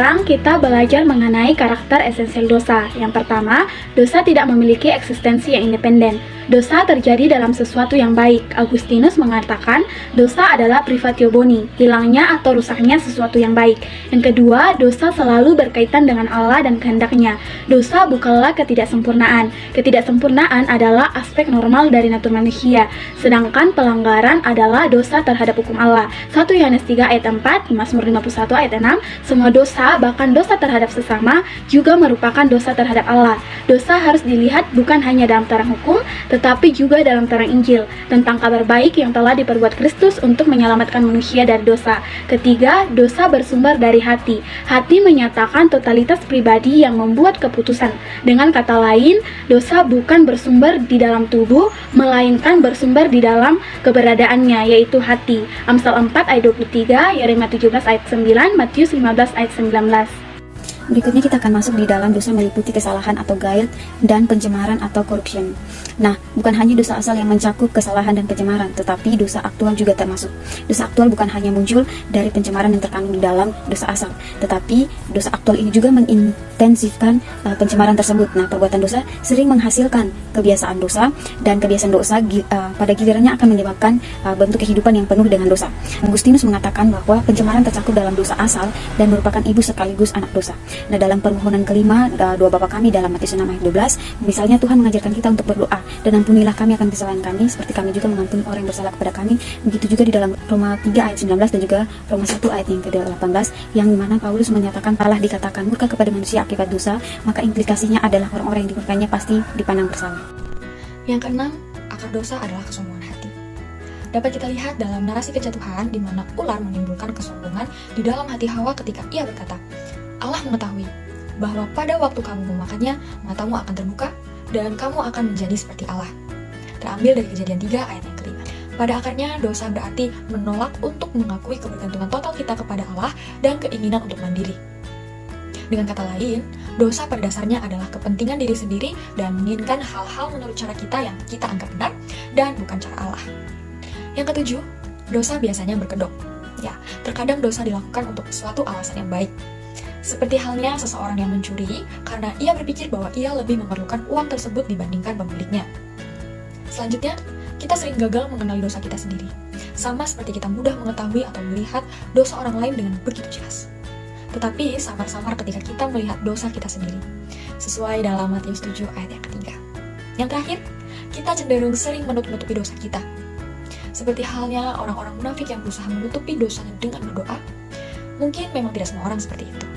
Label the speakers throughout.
Speaker 1: Sekarang kita belajar mengenai karakter esensial dosa. Yang pertama, dosa tidak memiliki eksistensi yang independen. Dosa terjadi dalam sesuatu yang baik. Agustinus mengatakan, dosa adalah privatio boni, hilangnya atau rusaknya sesuatu yang baik. Yang kedua, dosa selalu berkaitan dengan Allah dan kehendaknya. Dosa bukanlah ketidaksempurnaan. Ketidaksempurnaan adalah aspek normal dari natur manusia, sedangkan pelanggaran adalah dosa terhadap hukum Allah. 1 Yohanes 3 ayat 4, Mazmur 51 ayat 6, semua dosa, bahkan dosa terhadap sesama, juga merupakan dosa terhadap Allah. Dosa harus dilihat bukan hanya dalam terang hukum, tetapi juga dalam terang Injil, tentang kabar baik yang telah diperbuat Kristus untuk menyelamatkan manusia dari dosa. Ketiga, dosa bersumber dari hati. Hati menyatakan totalitas pribadi yang membuat keputusan. Dengan kata lain, dosa bukan bersumber di dalam tubuh, melainkan bersumber di dalam keberadaannya, yaitu hati. Amsal 4 ayat 23, Yeremia 17 ayat 9, Matius 15 ayat 19.
Speaker 2: Berikutnya kita akan masuk di dalam dosa meliputi kesalahan atau guilt dan pencemaran atau corruption. Nah, bukan hanya dosa asal yang mencakup kesalahan dan pencemaran, tetapi dosa aktual juga termasuk. Dosa aktual bukan hanya muncul dari pencemaran yang terkandung di dalam dosa asal, tetapi dosa aktual ini juga mengintensifkan pencemaran tersebut. Nah, perbuatan dosa sering menghasilkan kebiasaan dosa, dan kebiasaan dosa pada gilirannya akan menyebabkan bentuk kehidupan yang penuh dengan dosa. Agustinus mengatakan bahwa pencemaran tercakup dalam dosa asal dan merupakan ibu sekaligus anak dosa. Nah, dalam permohonan kelima, doa Bapa kami dalam Matius 6 ayat 12, misalnya Tuhan mengajarkan kita untuk berdoa, dan ampunilah kami akan kesalahan kami, seperti kami juga mengampuni orang yang bersalah kepada kami. Begitu juga di dalam Roma 3 ayat 19 dan juga Roma 1 ayat yang ke-18, yang dimana Paulus menyatakan Allah dikatakan murka kepada manusia akibat dosa, maka implikasinya adalah orang-orang yang dimurkainya pasti dipandang bersalah.
Speaker 3: Yang keenam, akar dosa adalah kesombongan hati. Dapat kita lihat dalam narasi kejatuhan di mana ular menimbulkan kesombongan di dalam hati Hawa ketika ia berkata, Allah mengetahui bahwa pada waktu kamu memakannya, matamu akan terbuka dan kamu akan menjadi seperti Allah. Terambil dari Kejadian 3 ayat yang kelima. Pada akarnya, dosa berarti menolak untuk mengakui kebergantungan total kita kepada Allah dan keinginan untuk mandiri. Dengan kata lain, dosa pada dasarnya adalah kepentingan diri sendiri dan menginginkan hal-hal menurut cara kita yang kita anggap benar dan bukan cara Allah. Yang ketujuh, dosa biasanya berkedok. Ya, terkadang dosa dilakukan untuk suatu alasan yang baik. Seperti halnya seseorang yang mencuri karena ia berpikir bahwa ia lebih memerlukan uang tersebut dibandingkan pemiliknya. Selanjutnya, kita sering gagal mengenali dosa kita sendiri. Sama seperti kita mudah mengetahui atau melihat dosa orang lain dengan begitu jelas. Tetapi samar-samar ketika kita melihat dosa kita sendiri. Sesuai dalam Matius 7 ayat yang ketiga. Yang terakhir, kita cenderung sering menutupi dosa kita. Seperti halnya orang-orang munafik yang berusaha menutupi dosanya dengan berdoa. Mungkin memang tidak semua orang seperti itu.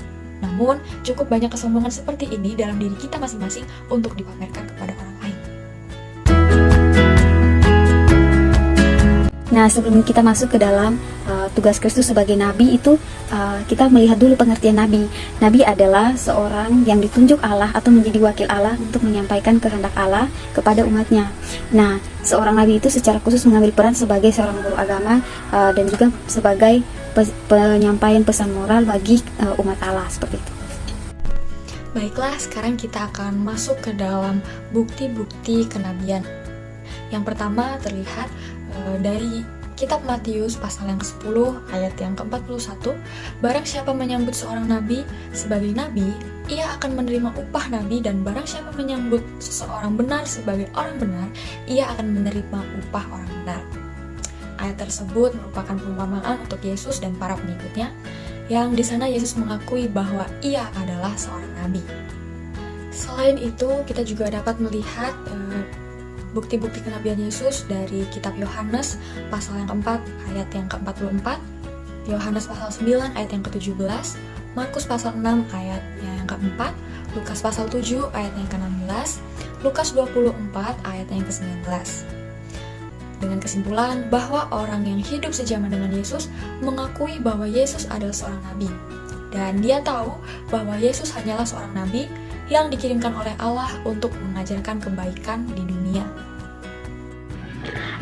Speaker 3: Namun, cukup banyak kesombongan seperti ini dalam diri kita masing-masing untuk dipamerkan kepada orang lain.
Speaker 2: Nah, sebelum kita masuk ke dalam tugas Kristus sebagai nabi itu, kita melihat dulu pengertian nabi. Nabi adalah seorang yang ditunjuk Allah atau menjadi wakil Allah untuk menyampaikan kehendak Allah kepada umatnya. Nah, seorang nabi itu secara khusus mengambil peran sebagai seorang guru agama dan juga sebagai penyampaian pesan moral bagi umat Allah, seperti itu.
Speaker 3: Baiklah, sekarang kita akan masuk ke dalam bukti-bukti kenabian. Yang pertama terlihat dari kitab Matius pasal yang ke-10 ayat yang ke-41, barang siapa menyambut seorang nabi sebagai nabi, ia akan menerima upah nabi, dan barang siapa menyambut seseorang benar sebagai orang benar, ia akan menerima upah orang benar. Ayat tersebut merupakan perumpamaan untuk Yesus dan para pengikutnya, yang di sana Yesus mengakui bahwa ia adalah seorang nabi. Selain itu, kita juga dapat melihat bukti-bukti kenabian Yesus dari kitab Yohanes pasal yang keempat ayat yang ke-44, Yohanes pasal 9 ayat yang ke-17, Markus pasal 6 ayat yang ke-4, Lukas pasal 7 ayat yang ke-16, Lukas 24 ayat yang ke-19. Dengan kesimpulan bahwa orang yang hidup sejaman dengan Yesus mengakui bahwa Yesus adalah seorang nabi, dan dia tahu bahwa Yesus hanyalah seorang nabi yang dikirimkan oleh Allah untuk mengajarkan kebaikan di dunia.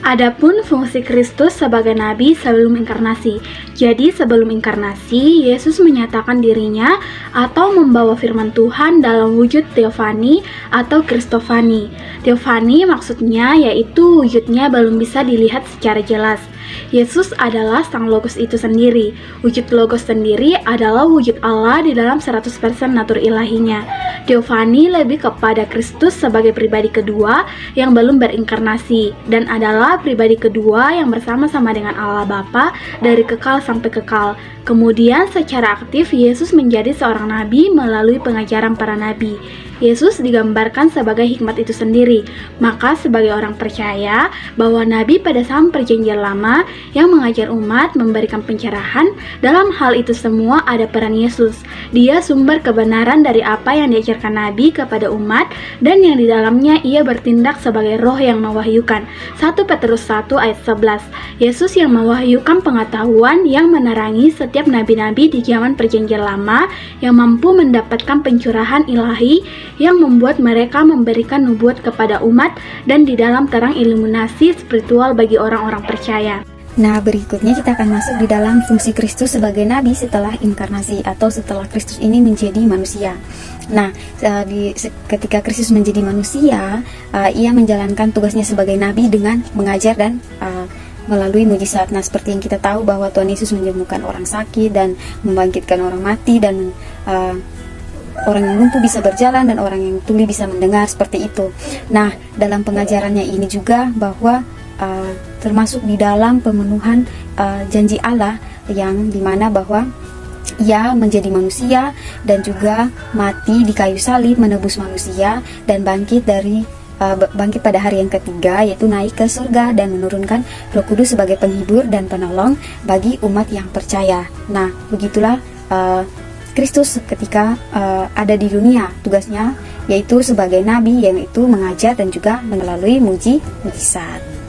Speaker 1: Adapun fungsi Kristus sebagai nabi sebelum inkarnasi. Jadi sebelum inkarnasi, Yesus menyatakan dirinya atau membawa firman Tuhan dalam wujud teofani atau kristofani. Teofani maksudnya yaitu wujudnya belum bisa dilihat secara jelas. Yesus adalah Sang Logos itu sendiri. Wujud Logos sendiri adalah wujud Allah di dalam 100% natur ilahinya. Theophany lebih kepada Kristus sebagai pribadi kedua yang belum berinkarnasi dan adalah pribadi kedua yang bersama-sama dengan Allah Bapa dari kekal sampai kekal. Kemudian secara aktif Yesus menjadi seorang nabi melalui pengajaran para nabi. Yesus digambarkan sebagai hikmat itu sendiri. Maka sebagai orang percaya bahwa nabi pada zaman perjanjian lama yang mengajar umat memberikan pencerahan, dalam hal itu semua ada peran Yesus. Dia sumber kebenaran dari apa yang diajarkan nabi kepada umat dan yang di dalamnya ia bertindak sebagai roh yang mewahyukan. 1 Petrus 1 ayat 11. Yesus yang mewahyukan pengetahuan yang menerangi setiap nabi-nabi di zaman perjanjian lama yang mampu mendapatkan pencurahan ilahi yang membuat mereka memberikan nubuat kepada umat dan di dalam terang iluminasi spiritual bagi orang-orang percaya.
Speaker 2: Nah, berikutnya kita akan masuk di dalam fungsi Kristus sebagai nabi setelah inkarnasi atau setelah Kristus ini menjadi manusia. Nah, ketika Kristus menjadi manusia, ia menjalankan tugasnya sebagai nabi dengan mengajar dan melalui mujizat. Nah, seperti yang kita tahu bahwa Tuhan Yesus menyembuhkan orang sakit dan membangkitkan orang mati dan orang yang lumpuh bisa berjalan dan orang yang tuli bisa mendengar, seperti itu. Nah, dalam pengajarannya ini juga bahwa termasuk di dalam pemenuhan janji Allah yang dimana bahwa ia menjadi manusia dan juga mati di kayu salib menebus manusia dan bangkit pada hari yang ketiga, yaitu naik ke surga dan menurunkan Roh Kudus sebagai penghibur dan penolong bagi umat yang percaya. Nah, begitulah Kristus ketika ada di dunia, tugasnya yaitu sebagai nabi, yaitu mengajar dan juga melalui mujizat.